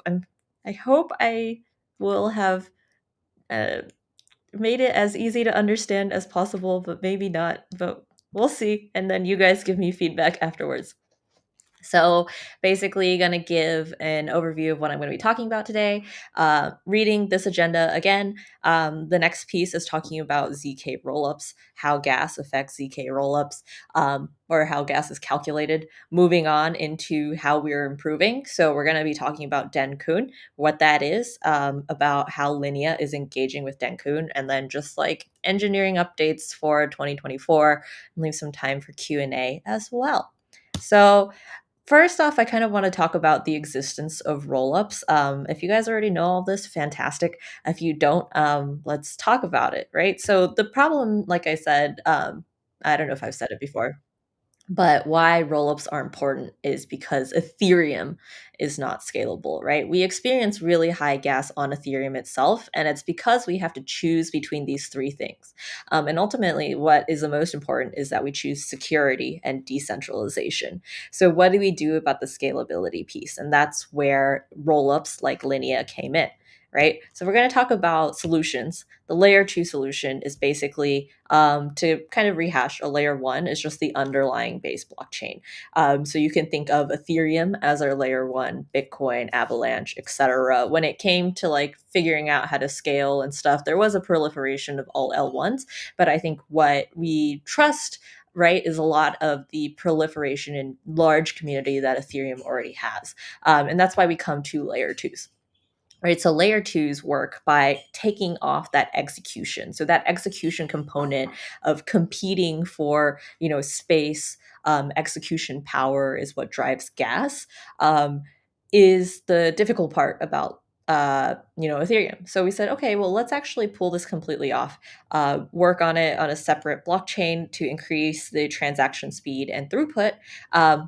I hope I will have made it as easy to understand as possible, but maybe not. But we'll see. And then you guys give me feedback afterwards. So basically going to give an overview of what I'm going to be talking about today. Reading this agenda again, the next piece is talking about ZK rollups, how gas affects ZK rollups, or how gas is calculated. Moving on into how we're improving. So we're going to be talking about Denon, what that is, about how Linea is engaging with Denon, and then just like engineering updates for 2024, and leave some time for Q&A as well. So first off, I kind of want to talk about the existence of rollups. If you guys already know all this, fantastic. If you don't, let's talk about it, right? So the problem, like I said, I don't know if I've said it before, but why rollups are important is because Ethereum is not scalable, right? We experience really high gas on Ethereum itself, and it's because we have to choose between these three things. And ultimately, what is the most important is that we choose security and decentralization. So, what do we do about the scalability piece? And that's where rollups like Linea came in. Right. So we're going to talk about solutions. The layer 2 solution is basically, to kind of rehash, a layer 1 is just the underlying base blockchain. So you can think of Ethereum as our layer 1, Bitcoin, Avalanche, etc. When it came to like figuring out how to scale and stuff, there was a proliferation of all L1s, but I think what we trust, right, is a lot of the proliferation in large community that Ethereum already has. And that's why we come to layer 2s. Right, so layer 2s work by taking off that execution. So that execution component of competing for, space, execution power is what drives gas, is the difficult part about, Ethereum. So we said, okay, well, let's actually pull this completely off, work on it on a separate blockchain to increase the transaction speed and throughput,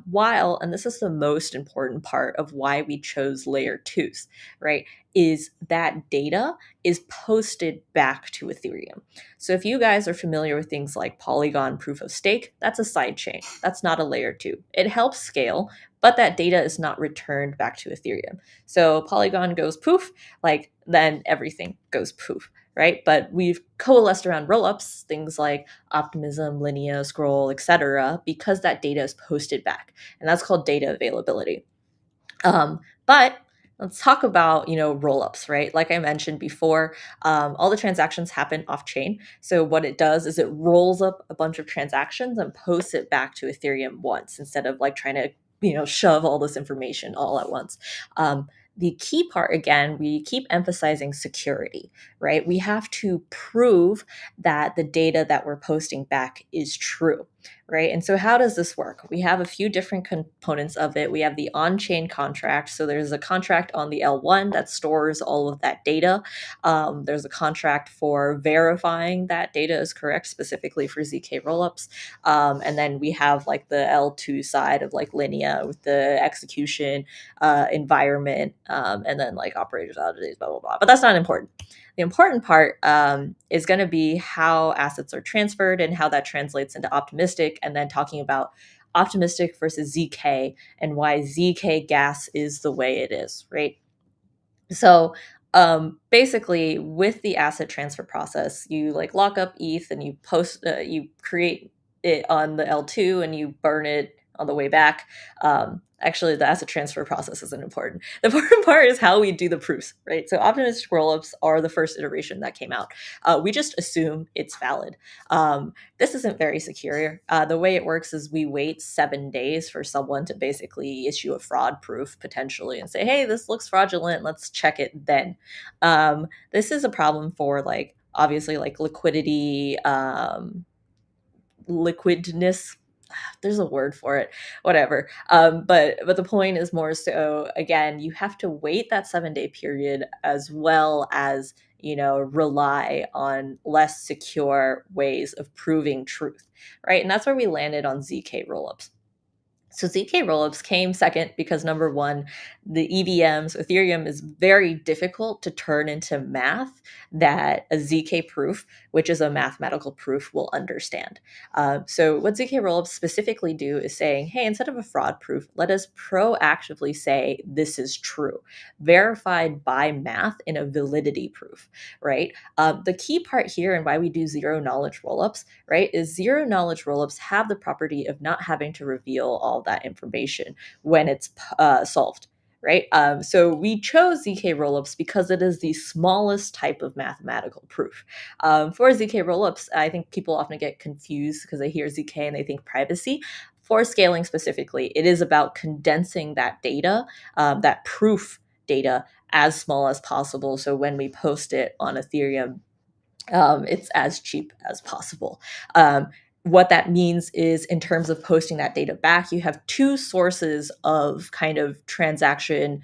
while, and this is the most important part of why we chose layer 2s, right, is that data is posted back to Ethereum. So if you guys are familiar with things like Polygon proof of stake, that's a side chain. That's not a layer 2. It helps scale, but that data is not returned back to Ethereum. So Polygon goes poof, like then everything goes poof, right? But we've coalesced around rollups, things like Optimism, Linea, Scroll, etc., because that data is posted back, and that's called data availability. But let's talk about, rollups, right? Like I mentioned before, all the transactions happen off chain. So what it does is it rolls up a bunch of transactions and posts it back to Ethereum once, instead of like trying to, shove all this information all at once. The key part, again, we keep emphasizing security, right? We have to prove that the data that we're posting back is true, right? And so how does this work? We have a few different components of it. We have the on-chain contract. So there's a contract on the L1 that stores all of that data. There's a contract for verifying that data is correct, specifically for ZK rollups. And then we have like the L2 side of like Linea with the execution, environment, and then like operators, outages, blah, blah, blah. But that's not important. The important part, is going to be how assets are transferred and how that translates into optimistic, and then talking about optimistic versus ZK and why ZK gas is the way it is, right? So basically, with the asset transfer process, you like lock up ETH and you create it on the L2 and you burn it on the way back. Actually, the asset transfer process isn't important. The important part is how we do the proofs, right? So optimistic rollups are the first iteration that came out. We just assume it's valid. This isn't very secure. The way it works is we wait 7 days for someone to basically issue a fraud proof potentially and say, hey, this looks fraudulent. Let's check it then. This is a problem for like obviously like liquidity, liquidness. There's a word for it, whatever. But the point is more so again, you have to wait that 7 day period as well as rely on less secure ways of proving truth, right? And that's where we landed on ZK rollups. So ZK rollups came second because number one, the EVMs, Ethereum is very difficult to turn into math that a ZK proof, which is a mathematical proof, will understand. So what ZK rollups specifically do is saying, hey, instead of a fraud proof, let us proactively say this is true, verified by math in a validity proof, right? The key part here and why we do zero knowledge rollups, right, is zero knowledge rollups have the property of not having to reveal all that information when it's solved, right? So we chose ZK rollups because it is the smallest type of mathematical proof. For ZK rollups, I think people often get confused because they hear ZK and they think privacy. For scaling specifically, it is about condensing that data, that proof data, as small as possible. So when we post it on Ethereum, it's as cheap as possible. What that means is in terms of posting that data back, you have two sources of kind of transaction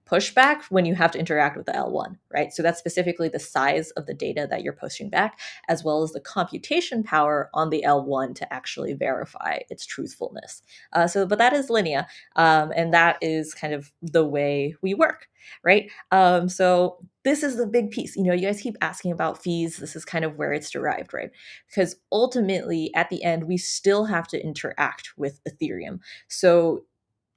pushback when you have to interact with the L1, right? So that's specifically the size of the data that you're posting back, as well as the computation power on the L1 to actually verify its truthfulness. But that is Linea, and that is kind of the way we work, right? So this is the big piece. You guys keep asking about fees. This is kind of where it's derived, right? Because ultimately, at the end, we still have to interact with Ethereum. So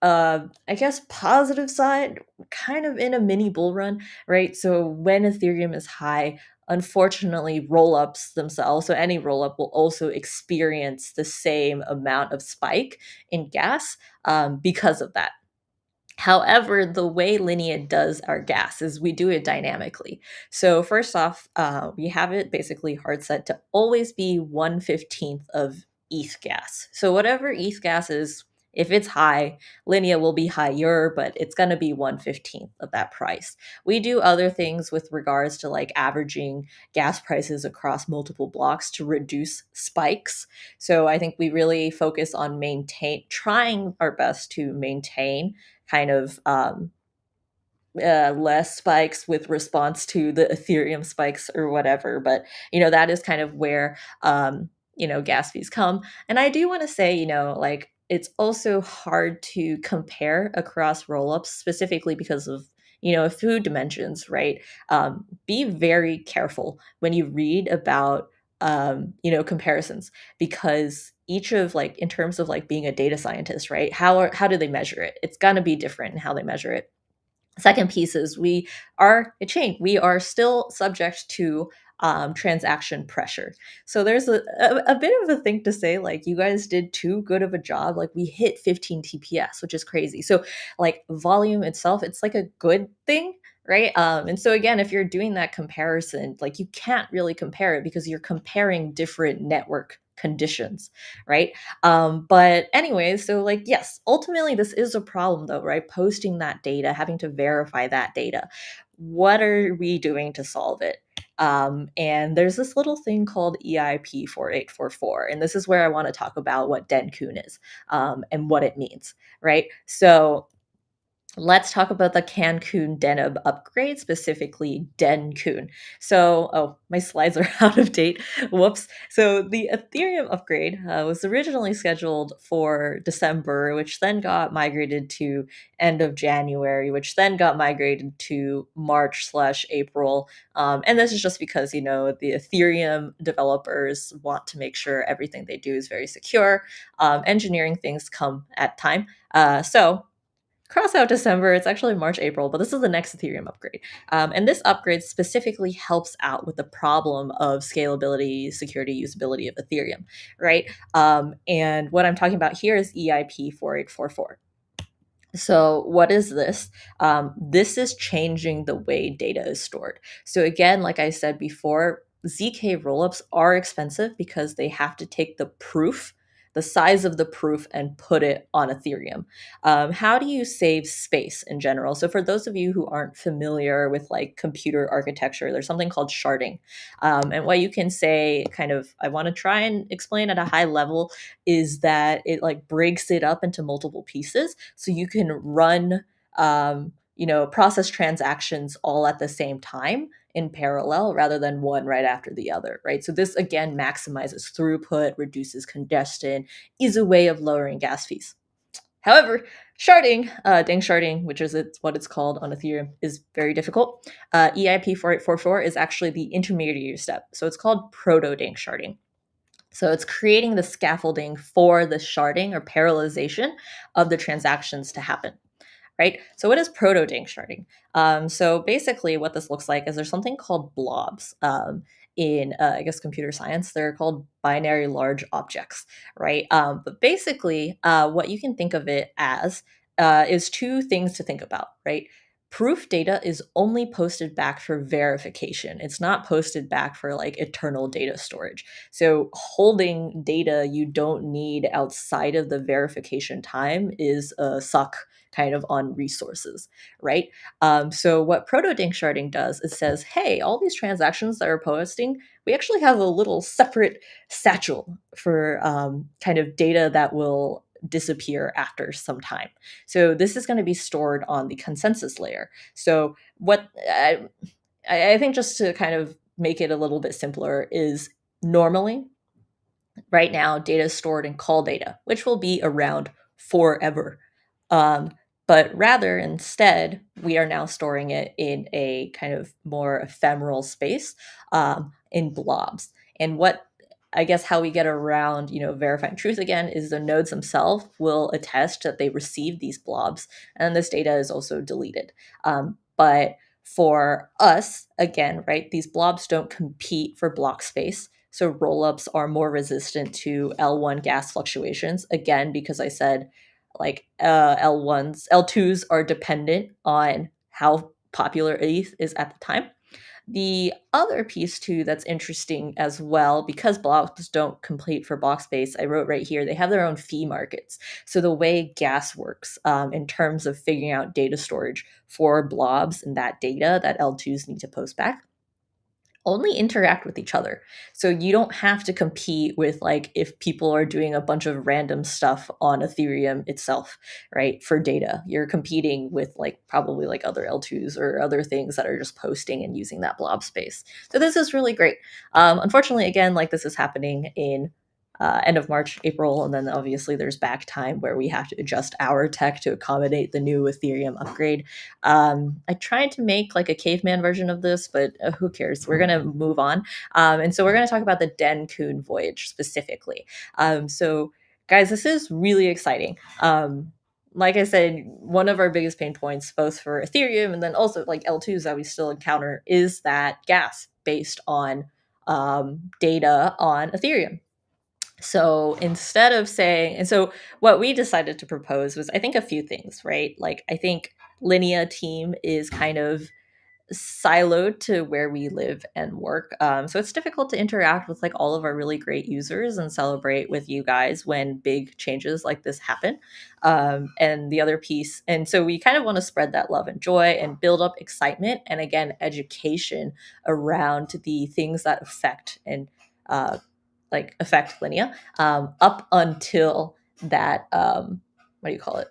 I guess positive side, kind of in a mini bull run, right? So when Ethereum is high, unfortunately, rollups themselves, so any rollup will also experience the same amount of spike in gas because of that. However, the way Linea does our gas is we do it dynamically. So first off, we have it basically hard set to always be 1/15th of ETH gas. So whatever ETH gas is, if it's high, Linea will be higher, but it's going to be 1/15th of that price. We do other things with regards to like averaging gas prices across multiple blocks to reduce spikes. So I think we really focus on trying our best to maintain kind of less spikes with response to the Ethereum spikes or whatever. But that is kind of where gas fees come. And I do want to say, like it's also hard to compare across rollups, specifically because of food dimensions, right? Be very careful when you read about comparisons, because each of like in terms of like being a data scientist, right? How do they measure it? It's gonna be different in how they measure it. Second piece is we are a chain. We are still subject to transaction pressure. So there's a bit of a thing to say, like, you guys did too good of a job. Like, we hit 15 TPS, which is crazy. So, like, volume itself, it's like a good thing, right? And so, again, if you're doing that comparison, like, you can't really compare it because you're comparing different network conditions, right? But anyway, so like, yes, ultimately this is a problem though, right? Posting that data, having to verify that data. What are we doing to solve it? And there's this little thing called EIP 4844. And this is where I want to talk about what Denon is and what it means, right? So let's talk about the Cancun Denon upgrade, specifically Denon. So, oh, my slides are out of date. Whoops. So the Ethereum upgrade was originally scheduled for December, which then got migrated to end of January, which then got migrated to March/April. And this is just because, the Ethereum developers want to make sure everything they do is very secure. Engineering things come at time. So cross out December. It's actually March, April, but this is the next Ethereum upgrade. And this upgrade specifically helps out with the problem of scalability, security, usability of Ethereum, right? And what I'm talking about here is EIP 4844. So what is this? This is changing the way data is stored. So again, like I said before, ZK rollups are expensive because they have to take the proof, the size of the proof, and put it on Ethereum. How do you save space in general? So for those of you who aren't familiar with like computer architecture, there's something called sharding. And what you can say, kind of, I want to try and explain at a high level, is that it like breaks it up into multiple pieces so you can run process transactions all at the same time in parallel rather than one right after the other, right? So this again maximizes throughput, reduces congestion, is a way of lowering gas fees. However, sharding, Deng sharding, which is what it's called on Ethereum, is very difficult. EIP 4844 is actually the intermediary step. So it's called proto-Deng sharding. So it's creating the scaffolding for the sharding or parallelization of the transactions to happen, right? So what is proto-Deng sharding? So basically what this looks like is there's something called blobs in, I guess, computer science. They're called binary large objects, right? But basically what you can think of it as is two things to think about, right? Proof data is only posted back for verification. It's not posted back for like eternal data storage. So holding data you don't need outside of the verification time is a suck kind of on resources, right? So what proto-Deng sharding does is says, hey, all these transactions that are posting, we actually have a little separate satchel for kind of data that will disappear after some time. So this is going to be stored on the consensus layer. So what I think, just to kind of make it a little bit simpler, is normally right now data is stored in call data, which will be around forever. But rather, instead, we are now storing it in a kind of more ephemeral space in blobs. And what, I guess, how we get around, verifying truth again is the nodes themselves will attest that they received these blobs, and this data is also deleted. But for us, again, right, these blobs don't compete for block space. So rollups are more resistant to L1 gas fluctuations, again, because I said like L2s are dependent on how popular ETH is at the time. The other piece too that's interesting as well, because blocks don't compete for block space, I wrote right here, they have their own fee markets. So the way gas works in terms of figuring out data storage for blobs and that data that L2s need to post back, only interact with each other. So you don't have to compete with, like, if people are doing a bunch of random stuff on Ethereum itself, right? For data, you're competing with like probably like other L2s or other things that are just posting and using that blob space. So this is really great. Unfortunately, again, like this is happening in end of March, April, and then obviously there's back time where we have to adjust our tech to accommodate the new Ethereum upgrade. I tried to make like a caveman version of this, but who cares? We're gonna move on, and so we're gonna talk about the DeFi Voyage specifically. So, guys, this is really exciting. Like I said, one of our biggest pain points, both for Ethereum and then also like L2s that we still encounter, is that gas based on data on Ethereum. So instead of saying, and so what we decided to propose was, I think, a few things, right? Like, I think Linea team is kind of siloed to where we live and work. So it's difficult to interact with like all of our really great users and celebrate with you guys when big changes like this happen. And the other piece, and so we kind of want to spread that love and joy and build up excitement and, again, education around the things that affect and affect Linea up until that what do you call it,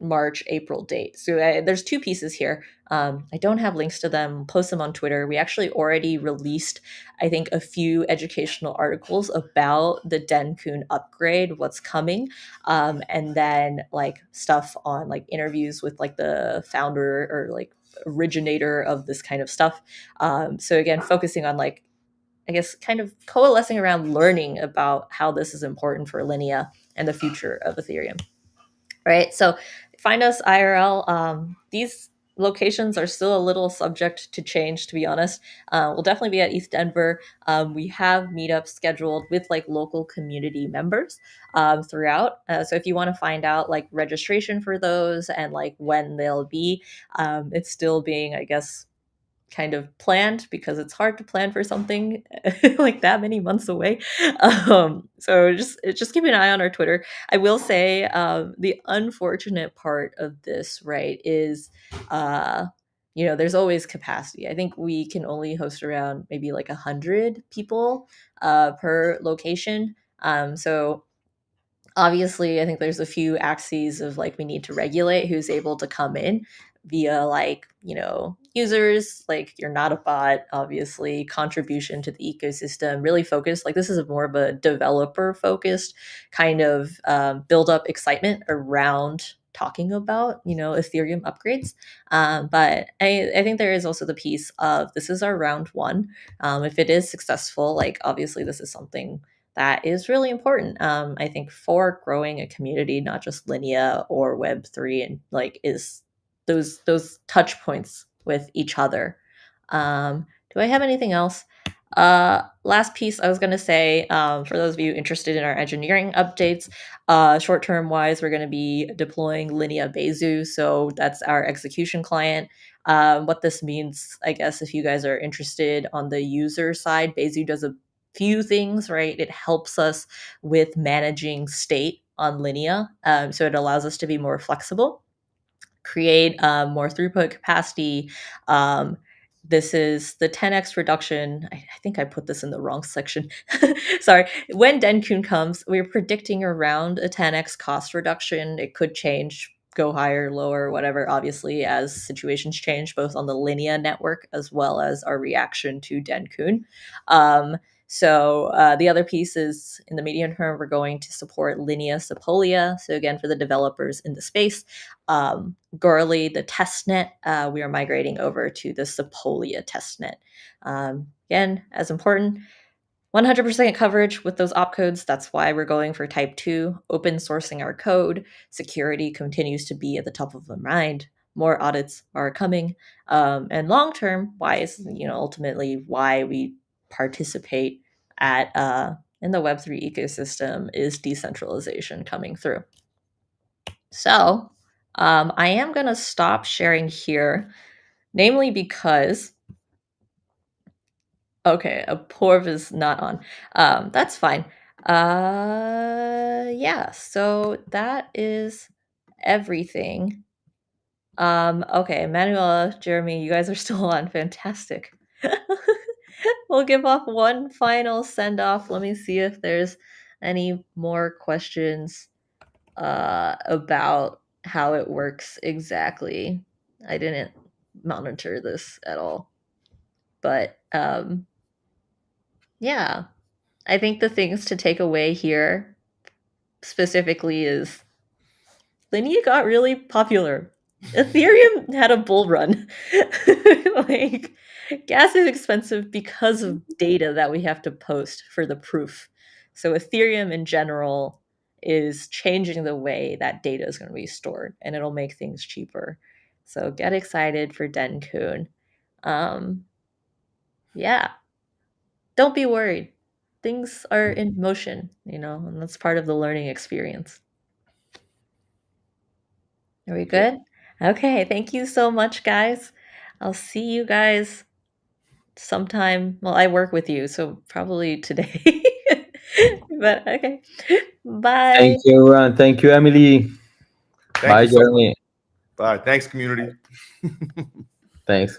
March, April date. So there's two pieces here. I don't have links to them. Post them on Twitter. We actually already released, I think, a few educational articles about the Denon upgrade, what's coming, and then like stuff on like interviews with like the founder or like originator of this kind of stuff. So again, focusing on like, I guess, kind of coalescing around learning about how this is important for Linea and the future of Ethereum. Right. So find us IRL. These locations are still a little subject to change, to be honest. We'll definitely be at East Denver. We have meetups scheduled with like local community members throughout. So if you want to find out like registration for those and like when they'll be, it's still being, I guess, kind of planned, because it's hard to plan for something like that many months away. So just keep an eye on our Twitter. I will say the unfortunate part of this, right, is there's always capacity. I think we can only host around maybe like 100 people per location. So obviously, I think there's a few axes of like we need to regulate who's able to come in via like, users, like you're not a bot, obviously, contribution to the ecosystem, really focused. Like this is more of a developer focused kind of build up excitement around talking about, Ethereum upgrades. But I think there is also the piece of this is our round one. If it is successful, like obviously this is something that is really important. I think for growing a community, not just Linea or Web3, and like is those touch points with each other. Do I have anything else? Last piece I was going to say, for those of you interested in our engineering updates, short term wise, we're going to be deploying Linea Bezu. So that's our execution client. What this means, I guess, if you guys are interested on the user side, Bezu does a few things, right? It helps us with managing state on Linea. So it allows us to be more flexible, create more throughput capacity. This is the 10x reduction. I think I put this in the wrong section. Sorry. When Denkun comes, we're predicting around a 10x cost reduction. It could change, go higher, lower, whatever, obviously, as situations change, both on the Linea network as well as our reaction to Denkun. So the other piece is in the medium term, we're going to support Linea Sepolia. So again, for the developers in the space, Gorley, the testnet, we are migrating over to the Sepolia testnet. Again, as important, 100% coverage with those opcodes. That's why we're going for type 2, open sourcing our code. Security continues to be at the top of the mind. More audits are coming. And long-term, why is, ultimately why we participate at in the Web3 ecosystem is decentralization coming through. So I am going to stop sharing here, namely because, okay, a Porv is not on. That's fine. Yeah, so that is everything. Okay, Manuela, Jeremy, you guys are still on. Fantastic. We'll give off one final send off. Let me see if there's any more questions about how it works exactly. I didn't monitor this at all. But yeah, I think the things to take away here specifically is Linea got really popular. Ethereum had a bull run. Like, gas is expensive because of data that we have to post for the proof. So Ethereum in general is changing the way that data is going to be stored, and it'll make things cheaper. So get excited for Denkun. Yeah, don't be worried. Things are in motion, and that's part of the learning experience. Are we good? Okay, thank you so much, guys. I'll see you guys sometime. Well, I work with you, so probably today. But okay. Bye. Thank you, everyone. Thank you, Emily. Thank Bye, you so much. Jeremy. Bye. Thanks, community. Thanks.